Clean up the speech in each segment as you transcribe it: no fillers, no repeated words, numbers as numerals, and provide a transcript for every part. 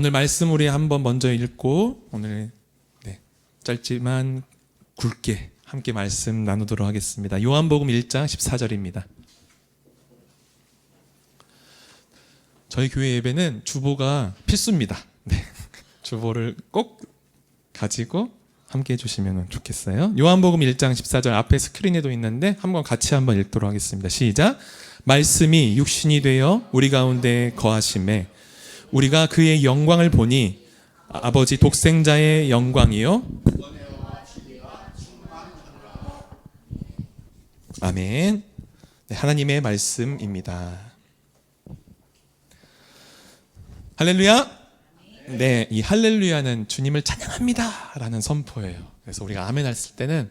오늘 말씀 우리 한번 먼저 읽고 오늘 짧지만 굵게 함께 말씀 나누도록 하겠습니다. 요한복음 1장 14절입니다. 저희 교회 예배는 주보가 필수입니다. 주보를 꼭 가지고 함께 해주시면 좋겠어요. 요한복음 1장 14절 앞에 스크린에도 있는데 같이 한번 읽도록 하겠습니다. 시작. 말씀이 육신이 되어 우리 가운데 거하심에 우리가 그의 영광을 보니 아버지 독생자의 영광이요. 아멘. 하나님의 말씀입니다. 할렐루야. 네, 이 할렐루야는 주님을 찬양합니다 라는 선포예요. 그래서 우리가 아멘 했을 때는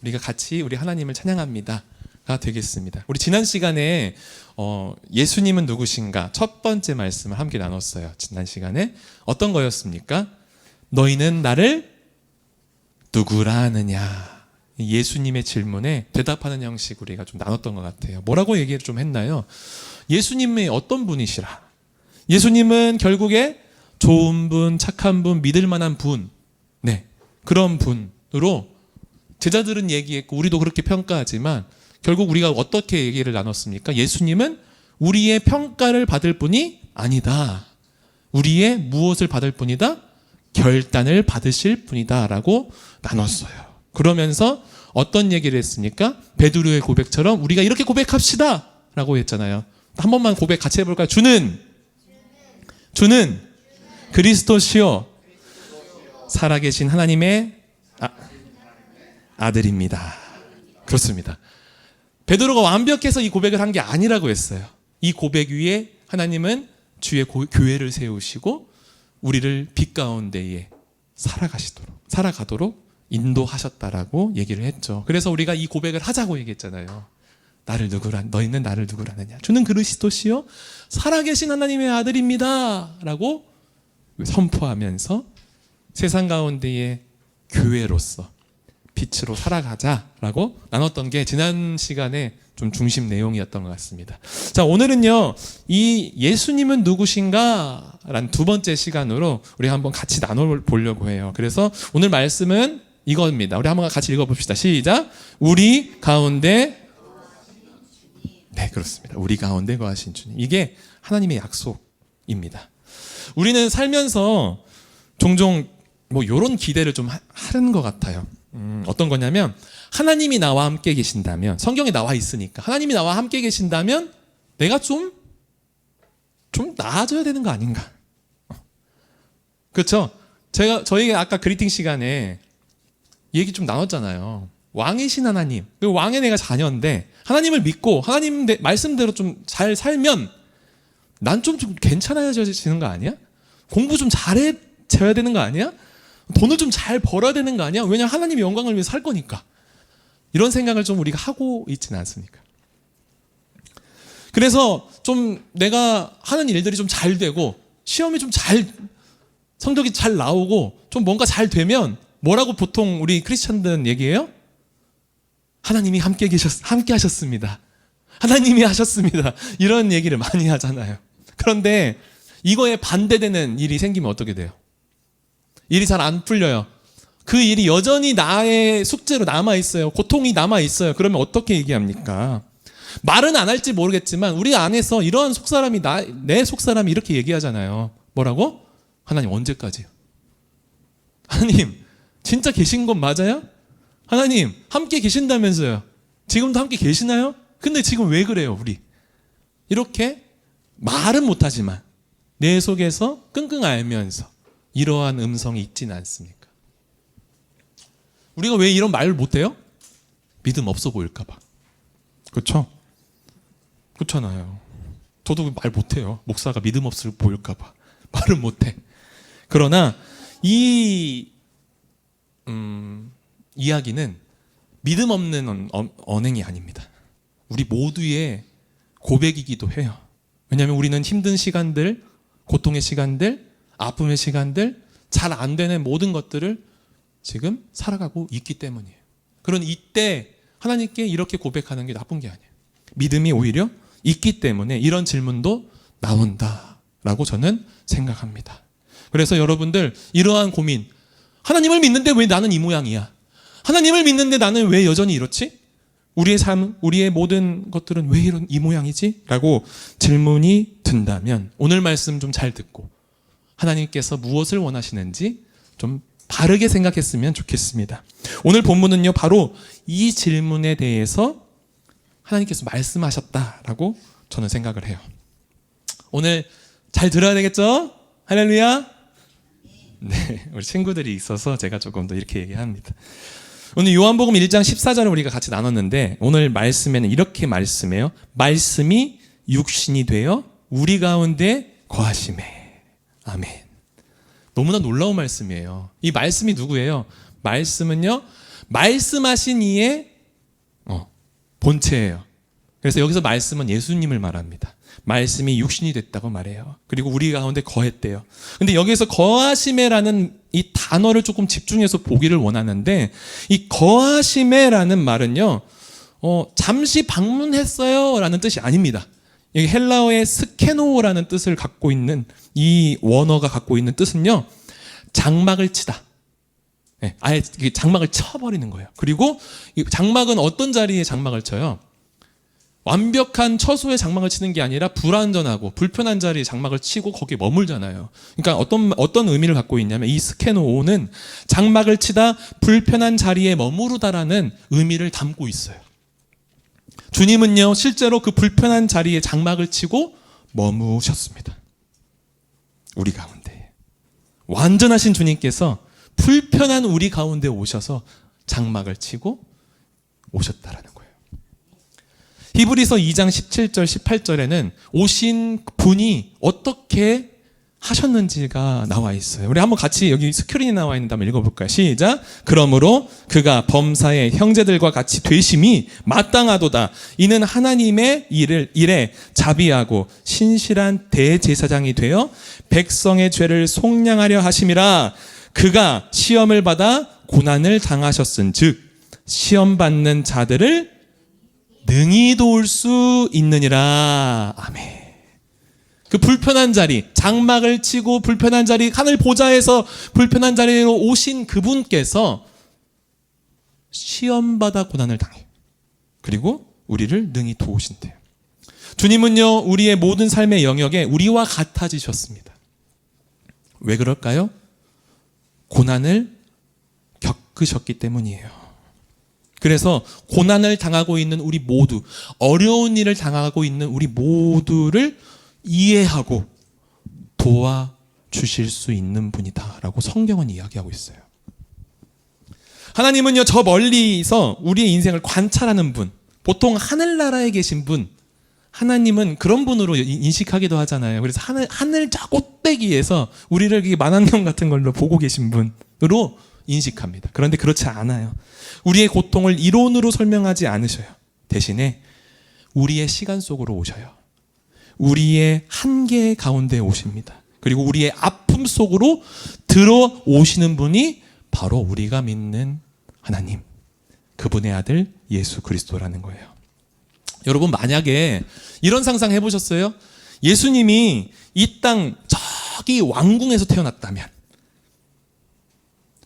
우리가 같이 우리 하나님을 찬양합니다가 되겠습니다. 우리 지난 시간에 예수님은 누구신가 첫 번째 말씀을 함께 나눴어요. 지난 시간에 어떤 거였습니까? 너희는 나를 누구라 하느냐. 예수님의 질문에 대답하는 형식 우리가 좀 나눴던 것 같아요. 뭐라고 얘기를 좀 했나요? 예수님이 어떤 분이시라. 예수님은 결국에 좋은 분, 착한 분, 믿을 만한 분, 그런 분으로 제자들은 얘기했고 우리도 그렇게 평가하지만 결국 우리가 어떻게 얘기를 나눴습니까? 예수님은 우리의 평가를 받을 분이 아니다. 우리의 무엇을 받을 분이다? 결단을 받으실 분이다 라고 나눴어요. 그러면서 어떤 얘기를 했습니까? 베드로의 고백처럼 우리가 이렇게 고백합시다 라고 했잖아요. 한 번만 고백 같이 해볼까요? 주는 그리스도시요 살아계신 하나님의 아들입니다. 그렇습니다. 베드로가 완벽해서 이 고백을 한 게 아니라고 했어요. 이 고백 위에 하나님은 주의 교회를 세우시고 우리를 빛 가운데에 살아가도록 인도하셨다라고 얘기를 했죠. 그래서 우리가 이 고백을 하자고 얘기했잖아요. 너희는 나를 누구라느냐. 주는 그리스도시요 살아계신 하나님의 아들입니다 라고 선포하면서 세상 가운데의 교회로서 빛으로 살아가자라고 나눴던 게 지난 시간에 좀 중심 내용이었던 것 같습니다. 자, 오늘은요, 이 예수님은 누구신가? 라는 두 번째 시간으로 우리 한번 같이 나눠보려고 해요. 그래서 오늘 말씀은 이겁니다. 우리 한번 같이 읽어봅시다. 시작. 우리 가운데 그렇습니다. 우리 가운데 거하신 주님. 이게 하나님의 약속입니다. 우리는 살면서 종종 이런 기대를 좀 하는 것 같아요. 어떤 거냐면 하나님이 나와 함께 계신다면, 성경에 나와 있으니까 하나님이 나와 함께 계신다면 내가 좀 나아져야 되는 거 아닌가? 그렇죠? 저희가 아까 그리팅 시간에 얘기 좀 나눴잖아요. 왕이신 하나님, 그 왕의 내가 자녀인데 하나님을 믿고 하나님 말씀대로 좀 잘 살면 난 좀 괜찮아지는 거 아니야? 공부 좀 잘해져야 되는 거 아니야? 돈을 좀 잘 벌어야 되는 거 아니야? 왜냐하면 하나님의 영광을 위해 살 거니까. 이런 생각을 좀 우리가 하고 있지는 않습니까? 그래서 좀 내가 하는 일들이 좀 잘 되고 시험이 좀 성적이 잘 나오고 좀 뭔가 잘 되면 뭐라고 보통 우리 크리스찬들은 얘기해요? 하나님이 함께 하셨습니다. 하나님이 하셨습니다. 이런 얘기를 많이 하잖아요. 그런데 이거에 반대되는 일이 생기면 어떻게 돼요? 일이 잘 안 풀려요. 그 일이 여전히 나의 숙제로 남아있어요. 고통이 남아있어요. 그러면 어떻게 얘기합니까? 말은 안 할지 모르겠지만 우리 안에서 이런 내 속사람이 이렇게 얘기하잖아요. 뭐라고? 하나님 언제까지요? 하나님 진짜 계신 건 맞아요? 하나님 함께 계신다면서요. 지금도 함께 계시나요? 근데 지금 왜 그래요 우리? 이렇게 말은 못하지만 내 속에서 끙끙 앓면서 이러한 음성이 있지는 않습니까? 우리가 왜 이런 말을 못해요? 믿음 없어 보일까 봐. 그렇죠? 그렇잖아요. 저도 말 못해요. 목사가 믿음 없어 보일까 봐 말은 못해. 그러나 이 이야기는 믿음 없는 언행이 아닙니다. 우리 모두의 고백이기도 해요. 왜냐하면 우리는 힘든 시간들, 고통의 시간들, 아픔의 시간들, 잘 안 되는 모든 것들을 지금 살아가고 있기 때문이에요. 그런 이때 하나님께 이렇게 고백하는 게 나쁜 게 아니에요. 믿음이 오히려 있기 때문에 이런 질문도 나온다라고 저는 생각합니다. 그래서 여러분들 이러한 고민, 하나님을 믿는데 왜 나는 이 모양이야? 하나님을 믿는데 나는 왜 여전히 이렇지? 우리의 삶, 우리의 모든 것들은 왜 이 모양이지? 라고 질문이 든다면 오늘 말씀 좀 잘 듣고 하나님께서 무엇을 원하시는지 좀 바르게 생각했으면 좋겠습니다. 오늘 본문은요, 바로 이 질문에 대해서 하나님께서 말씀하셨다라고 저는 생각을 해요. 오늘 잘 들어야 되겠죠? 할렐루야! 네, 우리 친구들이 있어서 제가 조금 더 이렇게 얘기합니다. 오늘 요한복음 1장 14절을 우리가 같이 나눴는데 오늘 말씀에는 이렇게 말씀해요. 말씀이 육신이 되어 우리 가운데 거하심에. 아멘. 너무나 놀라운 말씀이에요. 이 말씀이 누구예요? 말씀은요, 말씀하신 이의 본체예요. 그래서 여기서 말씀은 예수님을 말합니다. 말씀이 육신이 됐다고 말해요. 그리고 우리 가운데 거했대요. 근데 여기에서 거하심에라는 이 단어를 조금 집중해서 보기를 원하는데, 이 거하심에라는 말은요, 잠시 방문했어요 라는 뜻이 아닙니다. 여기 헬라어의 스케노라는 뜻을 갖고 있는 이 원어가 갖고 있는 뜻은요, 장막을 치다. 네, 아예 장막을 쳐버리는 거예요. 그리고 이 장막은 어떤 자리에 장막을 쳐요? 완벽한 처소에 장막을 치는 게 아니라 불안전하고 불편한 자리에 장막을 치고 거기에 머물잖아요. 그러니까 어떤 의미를 갖고 있냐면 이 스케노는 장막을 치다 불편한 자리에 머무르다라는 의미를 담고 있어요. 주님은요, 실제로 그 불편한 자리에 장막을 치고 머무셨습니다. 우리 가운데. 완전하신 주님께서 불편한 우리 가운데 오셔서 장막을 치고 오셨다라는 거예요. 히브리서 2장 17절 18절에는 오신 분이 어떻게 하셨는지가 나와 있어요. 우리 한번 같이 여기 스크린이 나와 있는데 한번 읽어볼까요? 시작. 그러므로 그가 범사의 형제들과 같이 되심이 마땅하도다. 이는 하나님의 일에 자비하고 신실한 대제사장이 되어 백성의 죄를 속량하려 하심이라. 그가 시험을 받아 고난을 당하셨은즉 시험 받는 자들을 능히 도울 수 있느니라. 아멘. 그 불편한 자리, 장막을 치고 불편한 자리, 하늘 보좌에서 불편한 자리로 오신 그분께서 시험받아 고난을 당해요. 그리고 우리를 능히 도우신대요. 주님은요, 우리의 모든 삶의 영역에 우리와 같아지셨습니다. 왜 그럴까요? 고난을 겪으셨기 때문이에요. 그래서 고난을 당하고 있는 우리 모두, 어려운 일을 당하고 있는 우리 모두를 이해하고 도와주실 수 있는 분이다라고 성경은 이야기하고 있어요. 하나님은요, 저 멀리서 우리의 인생을 관찰하는 분, 보통 하늘나라에 계신 분, 하나님은 그런 분으로 인식하기도 하잖아요. 그래서 하늘 저 꼭대기에서 우리를 만환경 같은 걸로 보고 계신 분으로 인식합니다. 그런데 그렇지 않아요. 우리의 고통을 이론으로 설명하지 않으셔요. 대신에 우리의 시간 속으로 오셔요. 우리의 한계 가운데 오십니다. 그리고 우리의 아픔 속으로 들어오시는 분이 바로 우리가 믿는 하나님, 그분의 아들 예수 그리스도라는 거예요. 여러분, 만약에 이런 상상 해보셨어요? 예수님이 이 땅 저기 왕궁에서 태어났다면,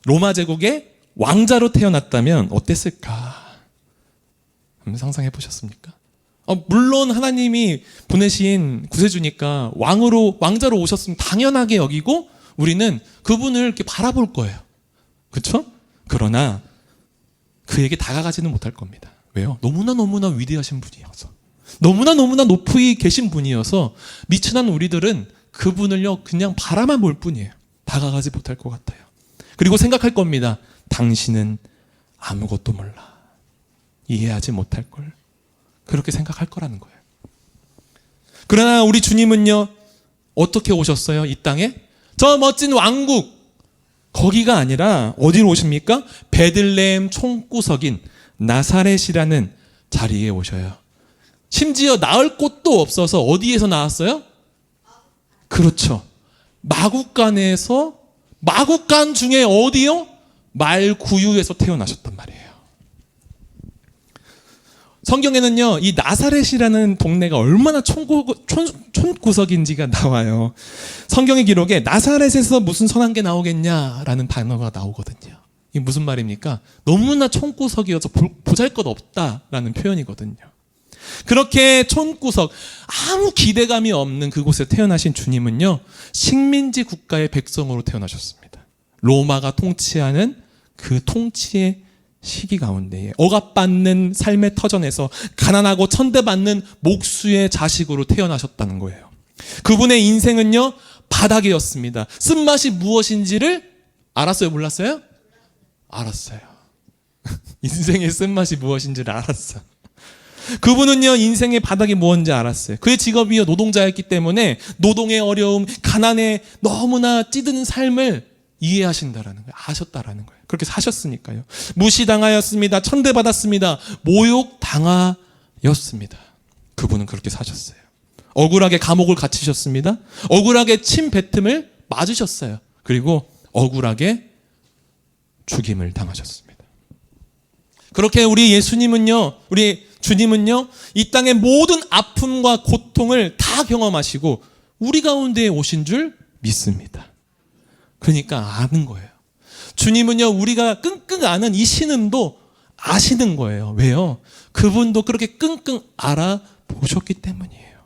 로마 제국의 왕자로 태어났다면 어땠을까? 한번 상상해 보셨습니까? 물론 하나님이 보내신 구세주니까 왕자로 오셨으면 당연하게 여기고 우리는 그분을 이렇게 바라볼 거예요. 그렇죠? 그러나 그에게 다가가지는 못할 겁니다. 왜요? 너무나 위대하신 분이어서, 너무나 높이 계신 분이어서 미천한 우리들은 그분을요 그냥 바라만 볼 뿐이에요. 다가가지 못할 것 같아요. 그리고 생각할 겁니다. 당신은 아무것도 몰라. 이해하지 못할 걸. 그렇게 생각할 거라는 거예요. 그러나 우리 주님은요, 어떻게 오셨어요? 이 땅에? 저 멋진 왕국, 거기가 아니라 어디로 오십니까? 베들레헴 총구석인 나사렛이라는 자리에 오셔요. 심지어 나을 곳도 없어서 어디에서 나왔어요? 그렇죠. 마구간에서, 마구간 중에 어디요? 말구유에서 태어나셨단 말이에요. 성경에는요, 이 나사렛이라는 동네가 얼마나 촌구석인지가 나와요. 성경의 기록에 나사렛에서 무슨 선한 게 나오겠냐라는 단어가 나오거든요. 이게 무슨 말입니까? 너무나 촌구석이어서 보잘것없다라는 표현이거든요. 그렇게 촌구석, 아무 기대감이 없는 그곳에 태어나신 주님은요, 식민지 국가의 백성으로 태어나셨습니다. 로마가 통치하는 그 통치의 시기 가운데에 억압받는 삶의 터전에서 가난하고 천대받는 목수의 자식으로 태어나셨다는 거예요. 그분의 인생은요, 바닥이었습니다. 쓴맛이 무엇인지를 알았어요? 몰랐어요? 알았어요. 인생의 쓴맛이 무엇인지를 알았어. 그분은요, 인생의 바닥이 무엇인지 알았어요. 그의 직업이요, 노동자였기 때문에 노동의 어려움, 가난에 너무나 찌드는 삶을 이해하신다라는 거예요. 아셨다라는 거예요. 그렇게 사셨으니까요. 무시당하였습니다. 천대받았습니다. 모욕당하였습니다. 그분은 그렇게 사셨어요. 억울하게 감옥을 갇히셨습니다. 억울하게 침 뱉음을 맞으셨어요. 그리고 억울하게 죽임을 당하셨습니다. 그렇게 우리 예수님은요, 우리 주님은요, 이 땅의 모든 아픔과 고통을 다 경험하시고 우리 가운데에 오신 줄 믿습니다. 그러니까 아는 거예요. 주님은요, 우리가 끙끙 아는 이 신음도 아시는 거예요. 왜요? 그분도 그렇게 끙끙 알아보셨기 때문이에요.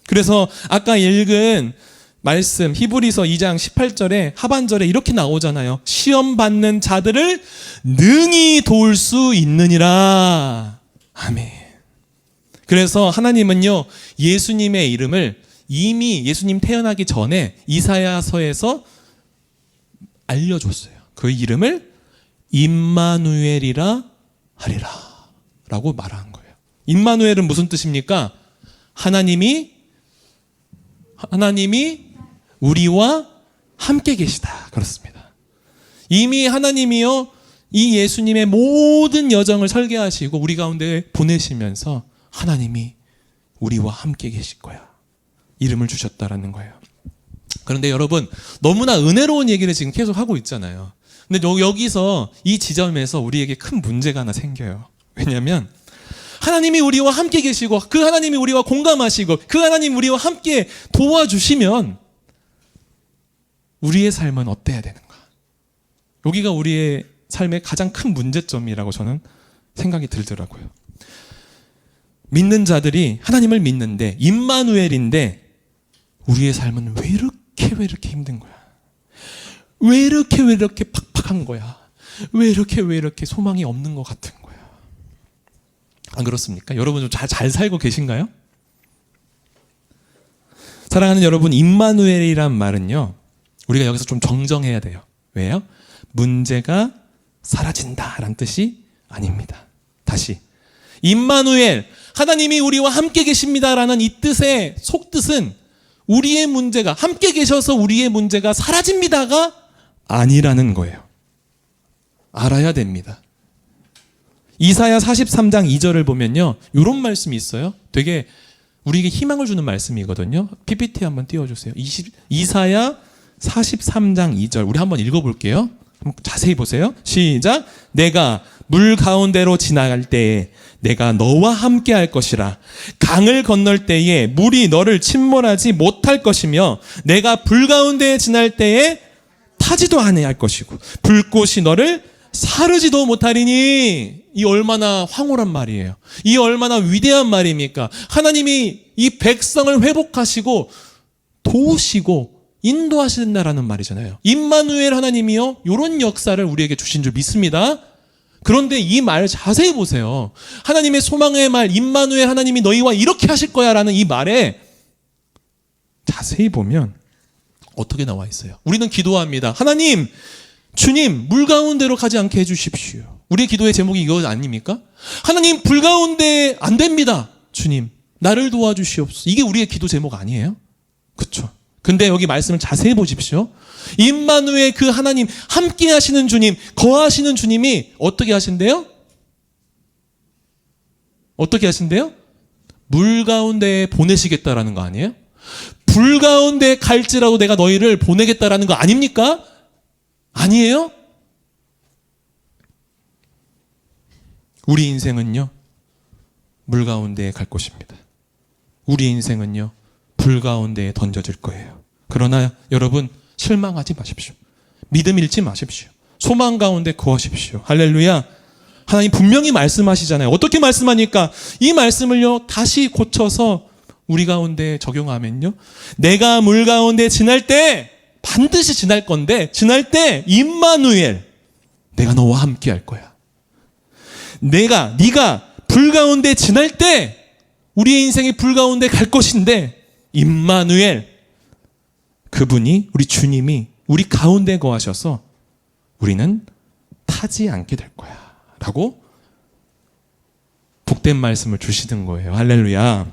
그래서 아까 읽은 말씀 히브리서 2장 18절에 하반절에 이렇게 나오잖아요. 시험 받는 자들을 능히 도울 수 있느니라. 아멘. 그래서 하나님은요, 예수님의 이름을 이미 예수님 태어나기 전에 이사야서에서 알려줬어요. 그 이름을 임마누엘이라 하리라 라고 말한 거예요. 임마누엘은 무슨 뜻입니까? 하나님이 우리와 함께 계시다. 그렇습니다. 이미 하나님이요, 이 예수님의 모든 여정을 설계하시고 우리 가운데 보내시면서 하나님이 우리와 함께 계실 거야. 이름을 주셨다라는 거예요. 그런데 여러분, 너무나 은혜로운 얘기를 지금 계속 하고 있잖아요. 근데 여기서 이 지점에서 우리에게 큰 문제가 하나 생겨요. 왜냐하면 하나님이 우리와 함께 계시고 그 하나님이 우리와 공감하시고 그 하나님 우리와 함께 도와주시면 우리의 삶은 어때야 되는가? 여기가 우리의 삶의 가장 큰 문제점이라고 저는 생각이 들더라고요. 믿는 자들이 하나님을 믿는데 임마누엘인데 우리의 삶은 왜 이렇게 힘든 거야? 왜 이렇게 팍팍한 거야? 왜 이렇게 소망이 없는 것 같은 거야? 안 그렇습니까? 여러분 좀 잘 살고 계신가요? 사랑하는 여러분, 임마누엘이란 말은요, 우리가 여기서 좀 정정해야 돼요. 왜요? 문제가 사라진다라는 뜻이 아닙니다. 다시, 임마누엘, 하나님이 우리와 함께 계십니다라는 이 뜻의 속뜻은 우리의 문제가, 함께 계셔서 우리의 문제가 사라집니다가 아니라는 거예요. 알아야 됩니다. 이사야 43장 2절을 보면요, 이런 말씀이 있어요. 되게 우리에게 희망을 주는 말씀이거든요. PPT 한번 띄워주세요. 이사야 43장 2절 우리 한번 읽어볼게요. 한번 자세히 보세요. 시작. 내가 물 가운데로 지나갈 때에 내가 너와 함께 할 것이라. 강을 건널 때에 물이 너를 침몰하지 못할 것이며 내가 불 가운데에 지날 때에 타지도 아니할 것이고 불꽃이 너를 사르지도 못하리니. 이 얼마나 황홀한 말이에요. 이 얼마나 위대한 말입니까? 하나님이 이 백성을 회복하시고 도우시고 인도하신다라는 말이잖아요. 임마누엘 하나님이요, 이런 역사를 우리에게 주신 줄 믿습니다. 그런데 이 말 자세히 보세요. 하나님의 소망의 말, 임마누엘 하나님이 너희와 이렇게 하실 거야 라는 이 말에 자세히 보면 어떻게 나와 있어요? 우리는 기도합니다. 하나님, 주님, 물 가운데로 가지 않게 해주십시오. 우리의 기도의 제목이 이거 아닙니까? 하나님, 불 가운데 안 됩니다. 주님, 나를 도와주시옵소서. 이게 우리의 기도 제목 아니에요? 그렇죠? 근데 여기 말씀을 자세히 보십시오. 임마누엘 그 하나님, 함께 하시는 주님, 거하시는 주님이 어떻게 하신대요? 어떻게 하신대요? 물 가운데에 보내시겠다라는 거 아니에요? 불 가운데 갈지라도 내가 너희를 보내겠다라는 거 아닙니까? 아니에요? 우리 인생은요, 물 가운데에 갈 것입니다. 우리 인생은요, 불 가운데에 던져질 거예요. 그러나 여러분, 실망하지 마십시오. 믿음 잃지 마십시오. 소망 가운데 거하십시오. 할렐루야. 하나님 분명히 말씀하시잖아요. 어떻게 말씀하니까 이 말씀을요, 다시 고쳐서 우리 가운데 적용하면요, 내가 물 가운데 지날 때 반드시 지날 건데, 지날 때 임마누엘, 내가 너와 함께 할 거야. 네가 불 가운데 지날 때 우리의 인생이 불 가운데 갈 것인데, 임마누엘, 그분이, 우리 주님이 우리 가운데 거하셔서 우리는 타지 않게 될 거야 라고 복된 말씀을 주시는 거예요. 할렐루야.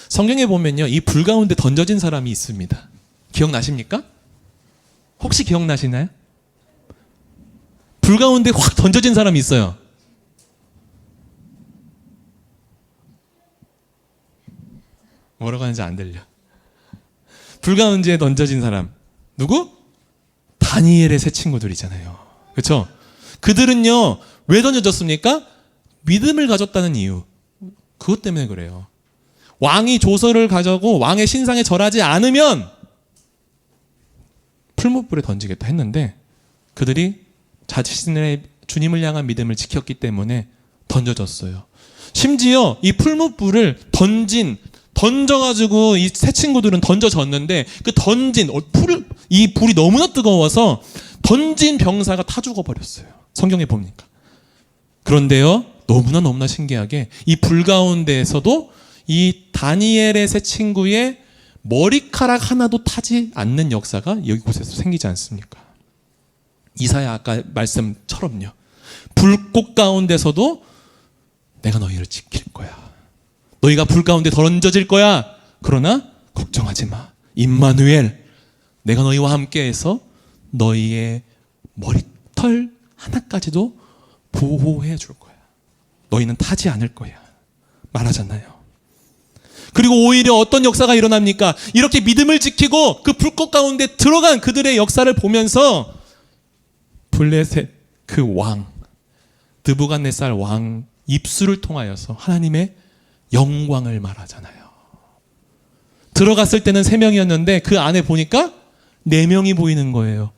성경에 보면요, 이 불 가운데 던져진 사람이 있습니다. 기억나십니까? 혹시 기억나시나요? 불 가운데 확 던져진 사람이 있어요. 뭐라고 하는지 안 들려. 불 가운데에 던져진 사람 누구? 다니엘의 세 친구들이잖아요. 그렇죠? 그들은요, 왜 던져졌습니까? 믿음을 가졌다는 이유. 그것 때문에 그래요. 왕이 조서를 가져고 왕의 신상에 절하지 않으면 풀무불에 던지겠다 했는데, 그들이 자신의 주님을 향한 믿음을 지켰기 때문에 던져졌어요. 심지어 이 풀무불을 던져가지고 이 세 친구들은 던져졌는데, 그 던진 이 불이 너무나 뜨거워서 던진 병사가 타 죽어버렸어요. 성경에 보니까. 그런데요, 너무나 신기하게 이 불 가운데에서도 이 다니엘의 세 친구의 머리카락 하나도 타지 않는 역사가 여기 곳에서 생기지 않습니까? 이사야 아까 말씀처럼요, 불꽃 가운데서도 내가 너희를 지킬 거야. 너희가 불 가운데 던져질 거야. 그러나 걱정하지 마. 임마누엘, 내가 너희와 함께해서 너희의 머리털 하나까지도 보호해 줄 거야. 너희는 타지 않을 거야. 말하잖아요. 그리고 오히려 어떤 역사가 일어납니까? 이렇게 믿음을 지키고 그 불꽃 가운데 들어간 그들의 역사를 보면서 블레셋 그 왕, 느부갓네살 왕 입술을 통하여서 하나님의 영광을 말하잖아요. 들어갔을 때는 3명이었는데 그 안에 보니까 4명이 보이는 거예요.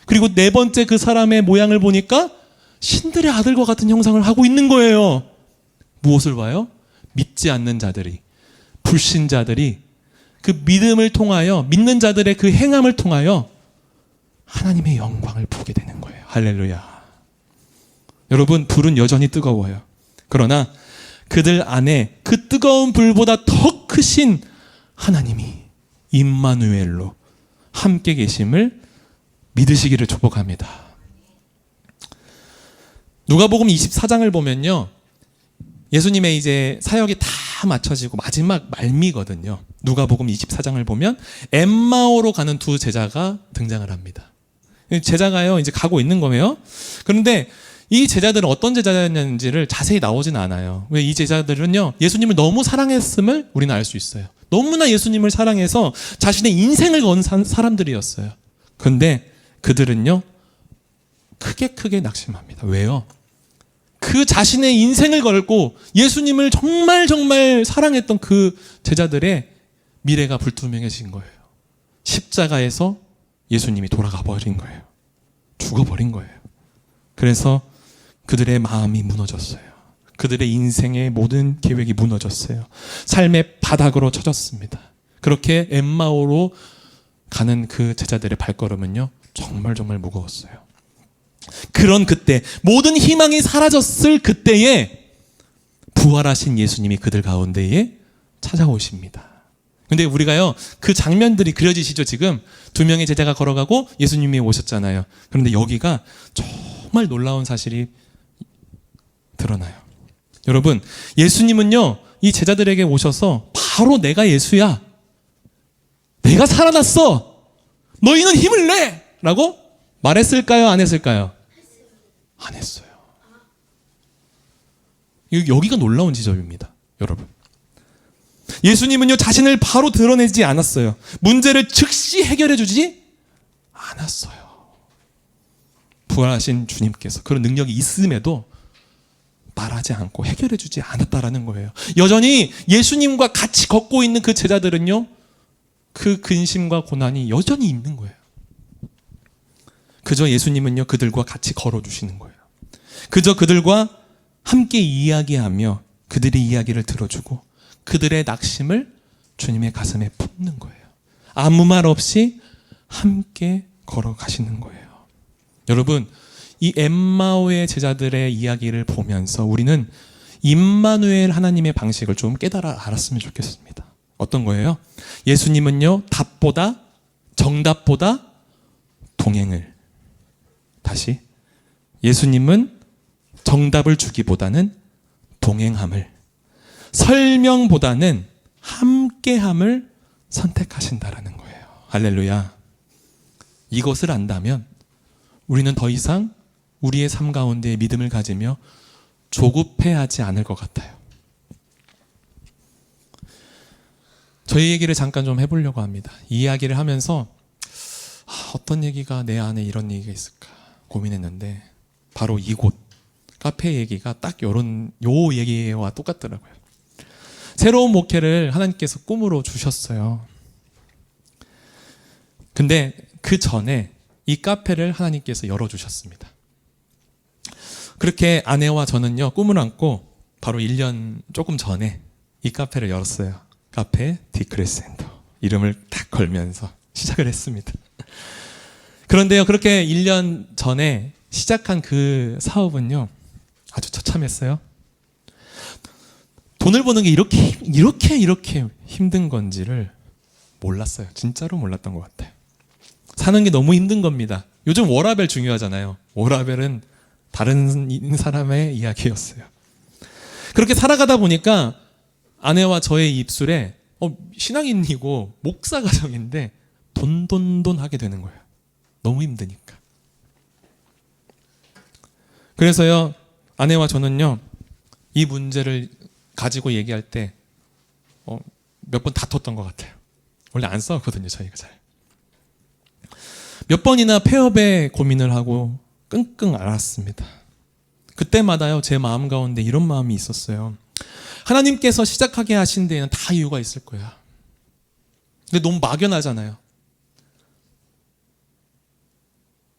그리고 4번째 그 사람의 모양을 보니까 신들의 아들과 같은 형상을 하고 있는 거예요. 무엇을 봐요? 믿지 않는 자들이, 불신자들이 그 믿음을 통하여, 믿는 자들의 그 행함을 통하여 하나님의 영광을 보게 되는 거예요. 할렐루야. 여러분, 불은 여전히 뜨거워요. 그러나 그들 안에 그 뜨거운 불보다 더 크신 하나님이 임마누엘로 함께 계심을 믿으시기를 축복합니다. 누가복음 24장을 보면요, 예수님의 이제 사역이 다 맞춰지고 마지막 말미거든요. 누가복음 24장을 보면 엠마오로 가는 2 제자가 등장을 합니다. 제자가요, 이제 가고 있는 거예요. 그런데 이 제자들은 어떤 제자였는지를 자세히 나오지는 않아요. 왜? 이 제자들은요, 예수님을 너무 사랑했음을 우리는 알 수 있어요. 너무나 예수님을 사랑해서 자신의 인생을 건 사람들이었어요. 그런데 그들은요, 크게 낙심합니다. 왜요? 그 자신의 인생을 걸고 예수님을 정말 사랑했던 그 제자들의 미래가 불투명해진 거예요. 십자가에서 예수님이 돌아가 버린 거예요. 죽어버린 거예요. 그래서 그들의 마음이 무너졌어요. 그들의 인생의 모든 계획이 무너졌어요. 삶의 바닥으로 쳐졌습니다. 그렇게 엠마오로 가는 그 제자들의 발걸음은요, 정말 무거웠어요. 그런 그때, 모든 희망이 사라졌을 그때에 부활하신 예수님이 그들 가운데에 찾아오십니다. 근데 우리가요, 그 장면들이 그려지시죠? 지금 2명의 제자가 걸어가고 예수님이 오셨잖아요. 그런데 여기가 정말 놀라운 사실이 드러나요. 여러분, 예수님은요, 이 제자들에게 오셔서 바로 내가 예수야, 내가 살아났어, 너희는 힘을 내! 라고 말했을까요? 안 했을까요? 안 했어요. 여기가 놀라운 지점입니다, 여러분. 예수님은요, 자신을 바로 드러내지 않았어요. 문제를 즉시 해결해 주지 않았어요. 부활하신 주님께서 그런 능력이 있음에도 말하지 않고 해결해 주지 않았다라는 거예요. 여전히 예수님과 같이 걷고 있는 그 제자들은요, 그 근심과 고난이 여전히 있는 거예요. 그저 예수님은요, 그들과 같이 걸어주시는 거예요. 그저 그들과 함께 이야기하며 그들의 이야기를 들어주고 그들의 낙심을 주님의 가슴에 품는 거예요. 아무 말 없이 함께 걸어가시는 거예요. 여러분, 이 엠마오의 제자들의 이야기를 보면서 우리는 임마누엘 하나님의 방식을 좀 깨달아 알았으면 좋겠습니다. 어떤 거예요? 예수님은요, 답보다, 정답보다 동행을. 다시. 예수님은 정답을 주기보다는 동행함을, 설명보다는 함께함을 선택하신다라는 거예요. 할렐루야. 이것을 안다면 우리는 더 이상 우리의 삶 가운데 믿음을 가지며 조급해하지 않을 것 같아요. 저희 얘기를 잠깐 좀 해보려고 합니다. 이 이야기를 하면서 어떤 얘기가 내 안에 이런 얘기가 있을까 고민했는데 바로 이곳 카페 얘기가 딱 요 얘기와 똑같더라고요. 새로운 목회를 하나님께서 꿈으로 주셨어요. 근데 그 전에 이 카페를 하나님께서 열어주셨습니다. 그렇게 아내와 저는요, 꿈을 안고 바로 1년 조금 전에 이 카페를 열었어요. 카페 디크레센터. 이름을 딱 걸면서 시작을 했습니다. 그런데요, 그렇게 1년 전에 시작한 그 사업은요, 아주 처참했어요. 돈을 버는 게 이렇게 힘든 건지를 몰랐어요. 진짜로 몰랐던 것 같아요. 사는 게 너무 힘든 겁니다. 요즘 워라벨 중요하잖아요. 워라벨은 다른 사람의 이야기였어요. 그렇게 살아가다 보니까 아내와 저의 입술에 신앙인이고 목사 가정인데 돈 하게 되는 거예요. 너무 힘드니까. 그래서요, 아내와 저는요, 이 문제를 가지고 얘기할 때 몇 번 다퉜던 것 같아요. 원래 안 싸웠거든요, 저희가 잘. 몇 번이나 폐업에 고민을 하고 끙끙 앓았습니다. 그때마다요, 제 마음 가운데 이런 마음이 있었어요. 하나님께서 시작하게 하신 데에는 다 이유가 있을 거야. 근데 너무 막연하잖아요.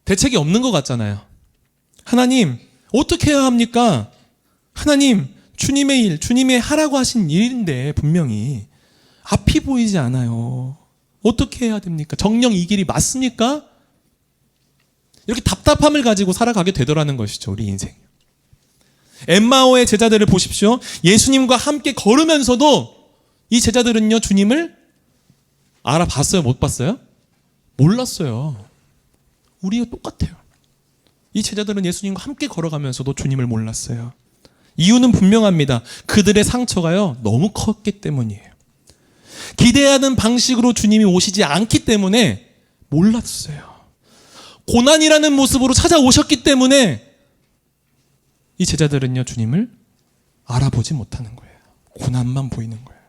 대책이 없는 것 같잖아요. 하나님, 어떻게 해야 합니까? 하나님, 주님의 일, 주님의 하라고 하신 일인데 분명히 앞이 보이지 않아요. 어떻게 해야 됩니까? 정녕 이 길이 맞습니까? 이렇게 답답함을 가지고 살아가게 되더라는 것이죠, 우리 인생. 엠마오의 제자들을 보십시오. 예수님과 함께 걸으면서도 이 제자들은요, 주님을 알아봤어요? 못 봤어요? 몰랐어요. 우리가 똑같아요. 이 제자들은 예수님과 함께 걸어가면서도 주님을 몰랐어요. 이유는 분명합니다. 그들의 상처가요, 너무 컸기 때문이에요. 기대하는 방식으로 주님이 오시지 않기 때문에 몰랐어요. 고난이라는 모습으로 찾아오셨기 때문에 이 제자들은요, 주님을 알아보지 못하는 거예요. 고난만 보이는 거예요.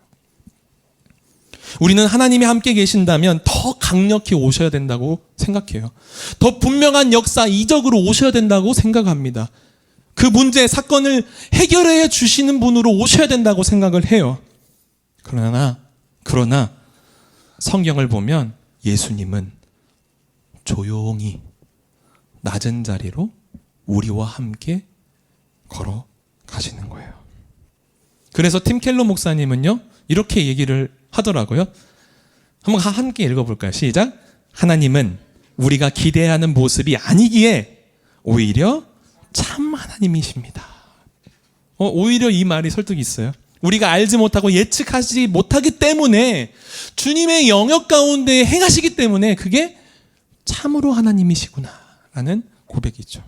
우리는 하나님이 함께 계신다면 더 강력히 오셔야 된다고 생각해요. 더 분명한 역사, 이적으로 오셔야 된다고 생각합니다. 그 문제, 사건을 해결해 주시는 분으로 오셔야 된다고 생각을 해요. 그러나 성경을 보면 예수님은 조용히 낮은 자리로 우리와 함께 걸어가시는 거예요. 그래서 팀 켈러 목사님은요, 이렇게 얘기를 하더라고요. 한번 함께 읽어볼까요? 시작. 하나님은 우리가 기대하는 모습이 아니기에 오히려 참 하나님이십니다. 오히려 이 말이 설득이 있어요. 우리가 알지 못하고 예측하지 못하기 때문에 주님의 영역 가운데 행하시기 때문에 그게 참으로 하나님이시구나라는 고백이죠.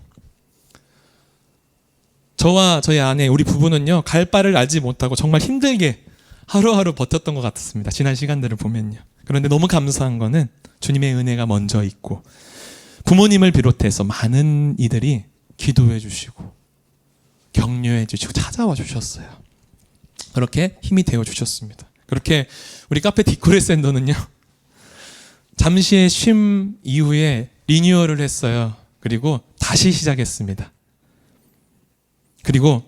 저와 저희 아내, 우리 부부는요, 갈 바를 알지 못하고 정말 힘들게 하루하루 버텼던 것 같았습니다. 지난 시간들을 보면요. 그런데 너무 감사한 거는 주님의 은혜가 먼저 있고 부모님을 비롯해서 많은 이들이 기도해 주시고 격려해 주시고 찾아와 주셨어요. 그렇게 힘이 되어 주셨습니다. 그렇게 우리 카페 디코레센터는요, 잠시의 쉼 이후에 리뉴얼을 했어요. 그리고 다시 시작했습니다. 그리고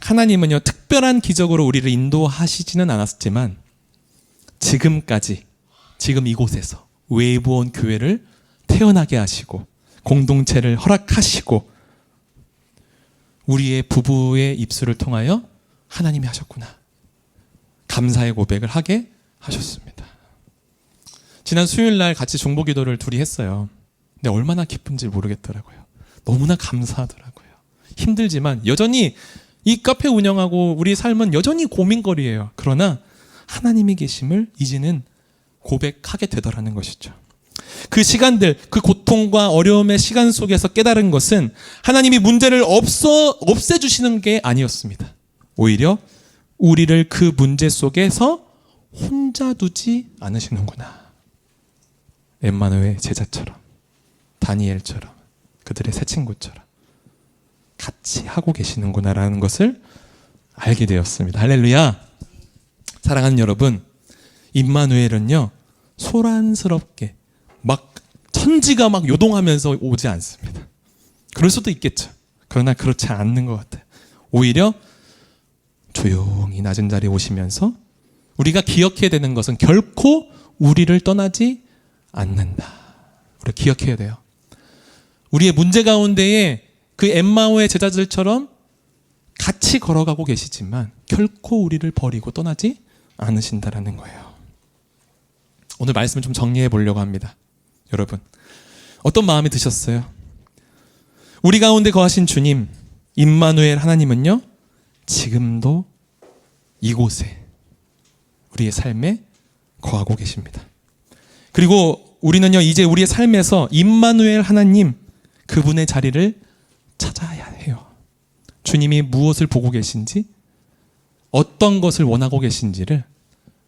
하나님은요, 특별한 기적으로 우리를 인도하시지는 않았지만 지금까지, 지금 이곳에서 외부온 교회를 태어나게 하시고 공동체를 허락하시고 우리의 부부의 입술을 통하여 하나님이 하셨구나, 감사의 고백을 하게 하셨습니다. 지난 수요일 날 같이 중보기도를 둘이 했어요. 근데 얼마나 기쁜지 모르겠더라고요. 너무나 감사하더라고요. 힘들지만 여전히 이 카페 운영하고 우리 삶은 여전히 고민거리예요. 그러나 하나님이 계심을 이제는 고백하게 되더라는 것이죠. 그 시간들, 그 고통과 어려움의 시간 속에서 깨달은 것은 하나님이 문제를 없애주시는 게 아니었습니다. 오히려 우리를 그 문제 속에서 혼자 두지 않으시는구나. 엠마누엘 제자처럼, 다니엘처럼, 그들의 새 친구처럼 같이 하고 계시는구나라는 것을 알게 되었습니다. 할렐루야. 사랑하는 여러분, 임마누엘은요, 소란스럽게 막 천지가 막 요동하면서 오지 않습니다. 그럴 수도 있겠죠. 그러나 그렇지 않는 것 같아요. 오히려 조용히 낮은 자리에 오시면서 우리가 기억해야 되는 것은 결코 우리를 떠나지 않는다. 우리가 기억해야 돼요. 우리의 문제 가운데에 그 엠마오의 제자들처럼 같이 걸어가고 계시지만 결코 우리를 버리고 떠나지 않으신다라는 거예요. 오늘 말씀을 좀 정리해 보려고 합니다. 여러분, 어떤 마음이 드셨어요? 우리 가운데 거하신 주님, 임마누엘 하나님은요, 지금도 이곳에 우리의 삶에 거하고 계십니다. 그리고 우리는요, 이제 우리의 삶에서 임마누엘 하나님, 그분의 자리를 찾아야 해요. 주님이 무엇을 보고 계신지, 어떤 것을 원하고 계신지를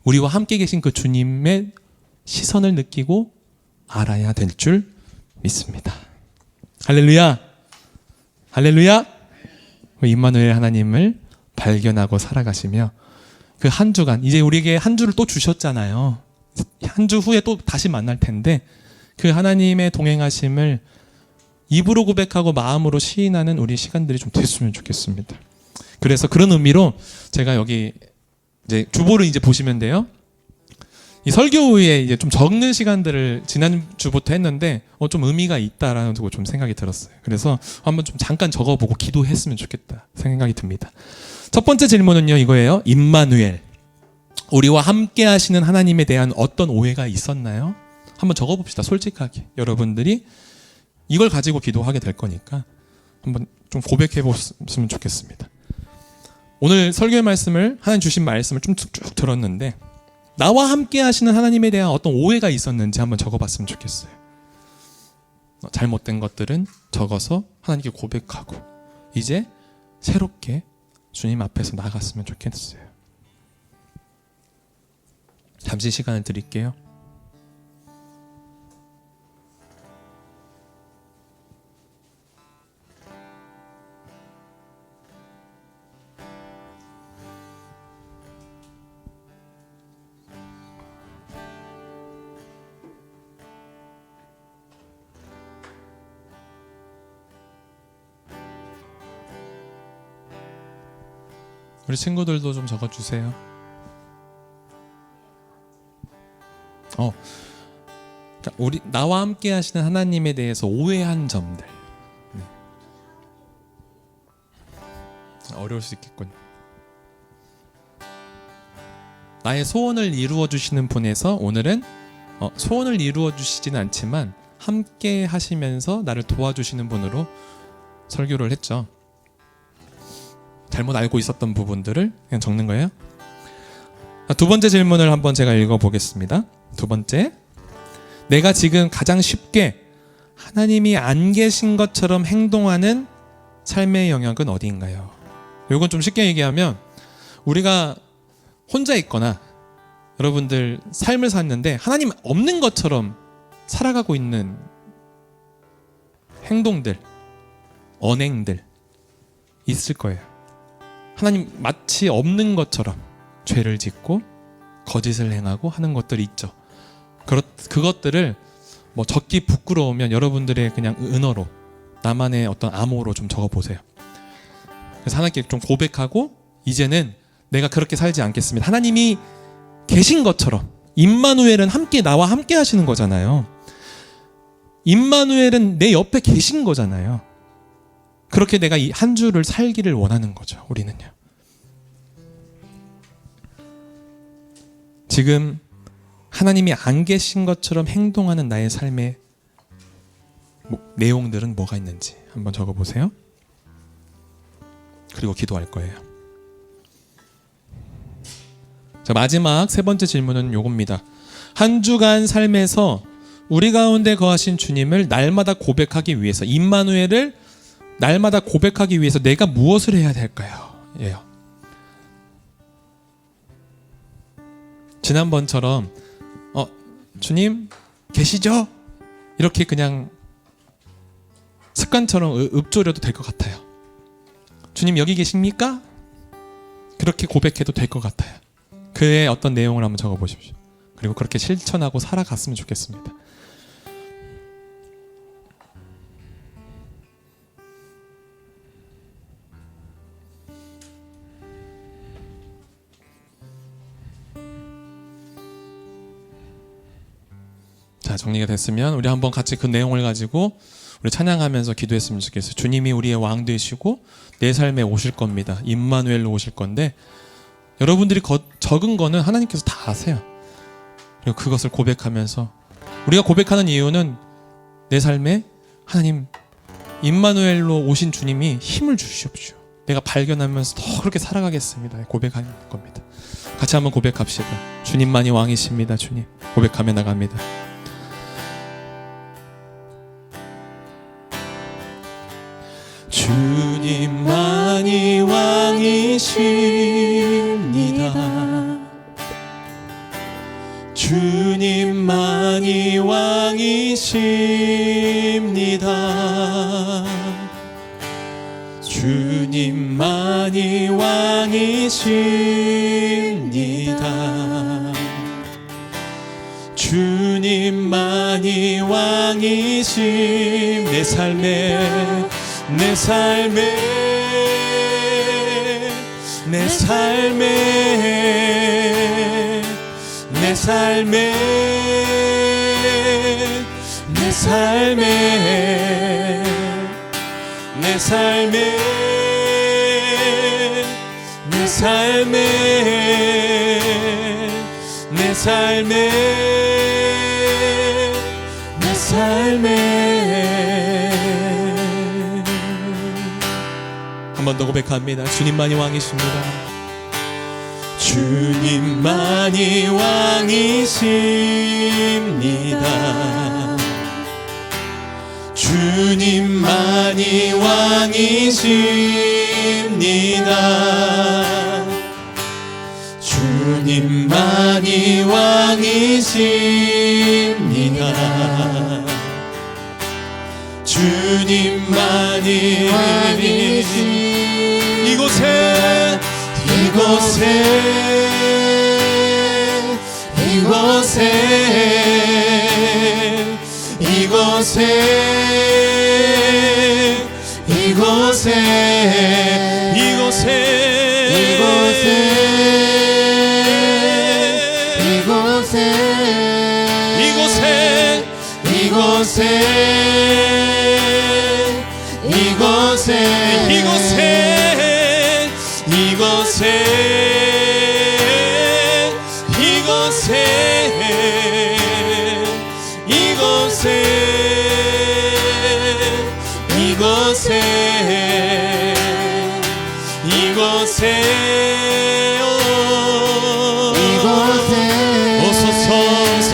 우리와 함께 계신 그 주님의 시선을 느끼고 알아야 될 줄 믿습니다. 할렐루야. 할렐루야. 임마누엘 하나님을 발견하고 살아가시며 그 한 주간, 이제 우리에게 한 주를 또 주셨잖아요. 한 주 후에 또 다시 만날 텐데 그 하나님의 동행하심을 입으로 고백하고 마음으로 시인하는 우리 시간들이 좀 됐으면 좋겠습니다. 그래서 그런 의미로 제가 여기 이제 주보를 이제 보시면 돼요. 이 설교 후에 이제 좀 적는 시간들을 지난주부터 했는데 좀 의미가 있다라는 거 좀 생각이 들었어요. 그래서 한번 좀 잠깐 적어보고 기도했으면 좋겠다 생각이 듭니다. 첫 번째 질문은요, 이거예요. 임마누엘, 우리와 함께 하시는 하나님에 대한 어떤 오해가 있었나요? 한번 적어봅시다. 솔직하게. 여러분들이 이걸 가지고 기도하게 될 거니까 한번 좀 고백해 보셨으면 좋겠습니다. 오늘 설교의 말씀을, 하나님 주신 말씀을 좀 쭉 들었는데 나와 함께 하시는 하나님에 대한 어떤 오해가 있었는지 한번 적어봤으면 좋겠어요. 잘못된 것들은 적어서 하나님께 고백하고 이제 새롭게 주님 앞에서 나갔으면 좋겠어요. 잠시 시간을 드릴게요. 우리 친구들도 좀 적어주세요. 우리 나와 함께 하시는 하나님에 대해서 오해한 점들. 네. 어려울 수 있겠군요. 나의 소원을 이루어 주시는 분에서 오늘은 소원을 이루어 주시지는 않지만 함께 하시면서 나를 도와주시는 분으로 설교를 했죠. 잘못 알고 있었던 부분들을 그냥 적는 거예요. 두 번째 질문을 한번 제가 읽어보겠습니다. 두 번째, 내가 지금 가장 쉽게 하나님이 안 계신 것처럼 행동하는 삶의 영역은 어디인가요? 이건 좀 쉽게 얘기하면 우리가 혼자 있거나 여러분들 삶을 샀는데 하나님 없는 것처럼 살아가고 있는 행동들, 언행들 있을 거예요. 하나님 마치 없는 것처럼 죄를 짓고 거짓을 행하고 하는 것들이 있죠. 그것들을 뭐 적기 부끄러우면 여러분들의 그냥 은어로, 나만의 어떤 암호로 좀 적어보세요. 그래서 하나님께 좀 고백하고 이제는 내가 그렇게 살지 않겠습니다. 하나님이 계신 것처럼, 임마누엘은 함께 나와 함께 하시는 거잖아요. 임마누엘은 내 옆에 계신 거잖아요. 그렇게 내가 이 한 주를 살기를 원하는 거죠. 우리는요. 지금 하나님이 안 계신 것처럼 행동하는 나의 삶의 내용들은 뭐가 있는지 한번 적어보세요. 그리고 기도할 거예요. 자, 마지막 세 번째 질문은 요겁니다. 한 주간 삶에서 우리 가운데 거하신 주님을 날마다 고백하기 위해서, 임마누엘을 날마다 고백하기 위해서 내가 무엇을 해야 될까요? 예요. 지난번처럼 주님 계시죠? 이렇게 그냥 습관처럼 읊조려도 될 것 같아요. 주님 여기 계십니까? 그렇게 고백해도 될 것 같아요. 그의 어떤 내용을 한번 적어보십시오. 그리고 그렇게 실천하고 살아갔으면 좋겠습니다. 자, 정리가 됐으면 우리 한번 같이 그 내용을 가지고 우리 찬양하면서 기도했으면 좋겠어요. 주님이 우리의 왕 되시고 내 삶에 오실 겁니다. 임마누엘로 오실 건데, 여러분들이 적은 거는 하나님께서 다 아세요. 그리고 그것을 고백하면서, 우리가 고백하는 이유는 내 삶에 하나님 임마누엘로 오신 주님이 힘을 주시옵시오. 내가 발견하면서 더 그렇게 살아가겠습니다. 고백하는 겁니다. 같이 한번 고백합시다. 주님만이 왕이십니다. 주님. 고백하며 나갑니다. 주님만이 왕이십니다. 주님만이 왕이십니다. 주님만이 왕이십니다. 주님만이 왕이십 내 삶에 내 삶에 내 삶에 내 삶에 내 삶에 내 삶에 내 삶에 내 삶에 내 삶에 한 번 더 고백합니다. 주님만이 왕이십니다. 주님만이 왕이십니다. 주님만이 왕이십니다. 주님만이 왕이십니다. 주님만이 왕이십니다. 이곳에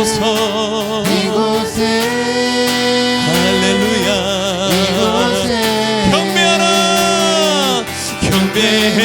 오소서 이곳에 할렐루야 이곳에 경배하라 경배해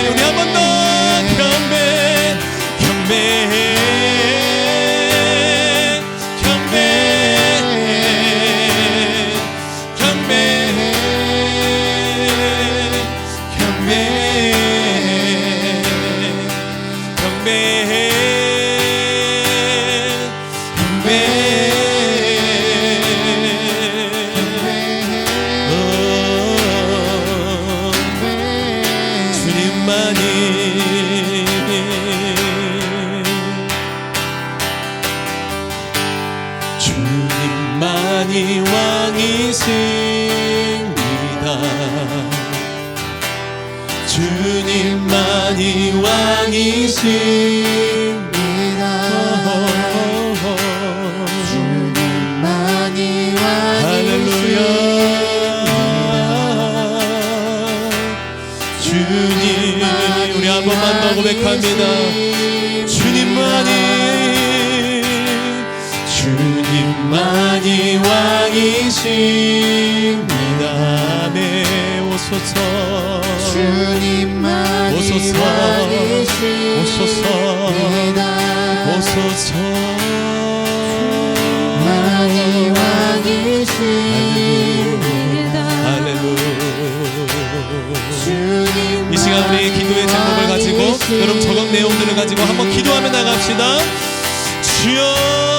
우리 한 번 더 경배 주님만이 왕이십니다. 주님만이 왕이십니다. 주님만이 할렐루야. 주님, 우리 한 번만 더 고백합니다. 주님만이 왕이십니다. 네, 오소서. 주님만이 오소서. 왕이십니다. 오소서. 주님만이 왕이십니다. 할렐루야. 주님만이 이 시간 우리 기도의 제목을 가지고 여러분 저각 내용들을 가지고 한번 기도하며 나갑시다. 주여